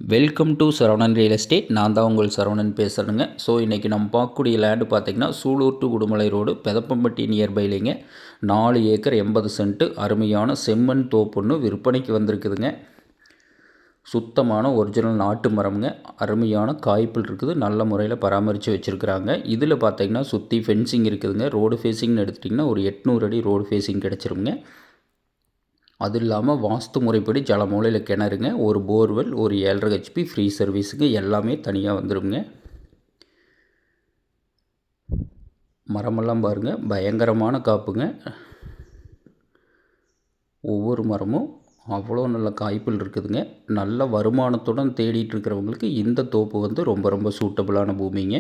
Welcome to Saravanan real estate. நான் தான் உங்கள் சரவணன் பேசுகிறேங்க. ஸோ இன்றைக்கி நம்ம பார்க்கக்கூடிய லேண்டு பார்த்திங்கன்னா சூலூர் டு உடுமலை ரோடு பெதப்பம்பட்டி நியர்பைலிங்க 4 ஏக்கர் 80 சென்ட்டு அருமையான செம்மண் தோப்புன்னு விற்பனைக்கு வந்திருக்குதுங்க. சுத்தமான ஒரிஜினல் நாட்டு மரம்ங்க. அருமையான காய்ப்புள் இருக்குது. நல்ல முறையில் பராமரித்து வச்சுருக்குறாங்க. இதில் பார்த்திங்கன்னா சுற்றி ஃபென்சிங் இருக்குதுங்க. ரோடு ஃபேஸிங்னு எடுத்துட்டிங்கன்னா ஒரு 800 அடி ரோடு ஃபேஸிங் கிடச்சிருங்க. அது இல்லாமல் வாஸ்து முறைப்படி ஜலமூலையில் கிணறுங்க, ஒரு போர்வெல், ஒரு 7.5 ஹெச்பி ஃப்ரீ சர்வீஸுங்க, எல்லாமே தனியாக வந்துடுங்க. மரமெல்லாம் பாருங்கள், பயங்கரமான காப்புங்க. ஒவ்வொரு மரமும் அவ்வளோ நல்ல காய்ப்புள் இருக்குதுங்க. நல்ல வருமானத்துடன் தேடிட்டு இருக்கிறவங்களுக்கு இந்த தோப்பு ரொம்ப ரொம்ப சூட்டபுளான பூமிங்க.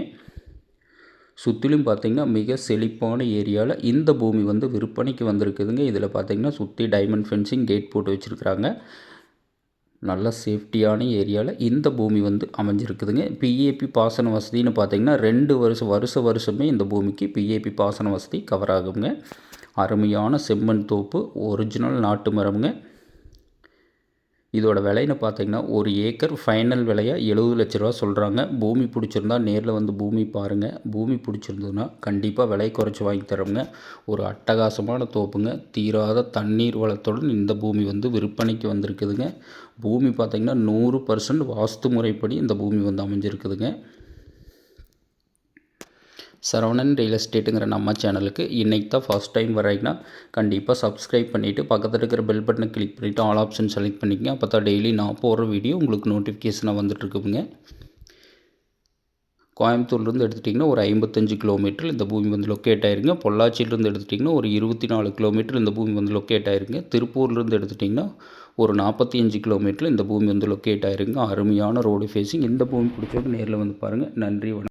சுற்றிலும் பார்த்திங்கன்னா மிக செழிப்பான ஏரியாவில் இந்த பூமி விற்பனைக்கு வந்திருக்குதுங்க. இதில் பார்த்திங்கன்னா சுற்றி டைமண்ட் ஃபென்சிங் கேட் போட்டு வச்சுருக்குறாங்க. நல்ல சேஃப்டியான ஏரியாவில் இந்த பூமி அமைஞ்சிருக்குதுங்க. பிஏபி பாசன வசதின்னு பார்த்திங்கன்னா 2 வருஷமே இந்த பூமிக்கு பிஏபி பாசன வசதி கவர் ஆகுங்க. அருமையான செம்மண் தோப்பு, ஒரிஜினல் நாட்டு மரம்ங்க. இதோட விலைன்னு பார்த்தீங்கன்னா ஒரு ஏக்கர் ஃபைனல் விலையாக 70 லட்ச ரூபா சொல்கிறாங்க. பூமி பிடிச்சிருந்தா நேரில் பூமி பாருங்கள். பூமி பிடிச்சிருந்ததுன்னா கண்டிப்பாக விலை குறைச்சி வாங்கி தரோங்க. ஒரு அட்டகாசமான தோப்புங்க. தீராத தண்ணீர் வளத்துடன் இந்த பூமி விற்பனைக்கு வந்திருக்குதுங்க. பூமி பார்த்திங்கன்னா 100% வாஸ்து முறைப்படி இந்த பூமி அமைஞ்சிருக்குதுங்க. சரவணன் ரியல் எஸ்டேட்டுங்கிற நம்ம சேனலுக்கு இன்றைக்கி தான் ஃபஸ்ட் டைம் வர்றீங்கன்னா கண்டிப்பாக சப்ஸ்கிரைப் பண்ணிவிட்டு பக்கத்தில் இருக்கிற பெல் பட்டனை கிளிக் பண்ணிவிட்டு ஆல் ஆப்ஷன் செலக்ட் பண்ணிக்கங்க. அப்போ தான் டெய்லி நான் போடுற வீடியோ உங்களுக்கு நோட்டிஃபிகேஷனாக வந்துட்டுருக்குங்க. கோயம்புத்தூர்லேருந்து எடுத்துட்டிங்கன்னா ஒரு 55 கிலோமீட்டர் இந்த பூமி லொக்கேட் ஆயிருங்க. பொள்ளாச்சியிலேருந்து எடுத்துட்டிங்கன்னா ஒரு 24 கிலோமீட்டர் இந்த பூமி லொக்கேட் ஆயிருங்க. திருப்பூர்லேருந்து எடுத்துட்டிங்கன்னா ஒரு 45 கிலோமீட்டர் இந்த பூமி லொக்கேட் ஆயிருங்க. அருமையான ரோடு ஃபேஸிங். இந்த பூமி பிடிச்சவங்க நேரில் பாருங்கள். நன்றி, வணக்கம்.